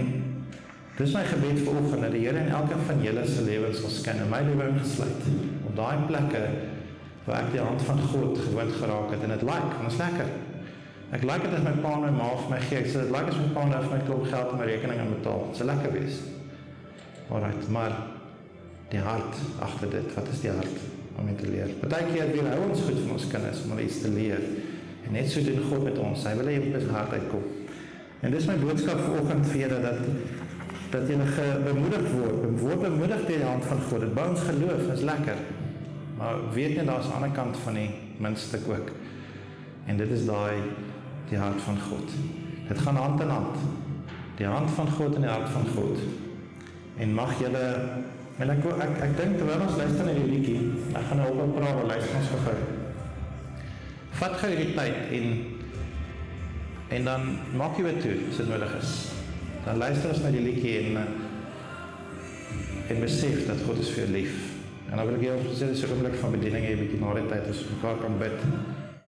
dis my gebed vir oggend dat die Here in elkeen van julle se lewens sal skyn, en my lewe ingesluit. Op daai plekke waar ek die hand van God gewoond geraak het, en dit want is lekker. Ek dit as my pa en my ma vir my gee, ek sê dit as my pa nou vir my klop geld en my rekening aan betaal, dit sal lekker wees. Alright, maar die hart agter dit, wat is die hart om dit te leer? Partykeer wil hy ons goed van ons kinders, om hulle iets te leer, en net so doen God met ons, hy wil hy op sy hart uitkom. En dis my boodskap vanoggend vir julle, dat jy bemoedig word bemoedig deur die hand van God. Dit bou ons geloof, is lekker. Maar weet net, daar is aan die ander kant van die muntstuk ook. En dit is die hart van God. Dit gaan hand in hand. Die hand van God en die hart van God. En mag julle, en ek dink terwyl ons luister na die liedjie, ek gaan nou op 'n praat, luister ons gou. Vat gou hierdie tyd en dan maak jy wat toe, as dit nodig is. Dan luister ons na die liedjie en besef dat God is vir jou lief. En dan wil ek jou sê, dis 'n oomblik van bediening, 'n bietjie na die tyd as ons mekaar kan bid.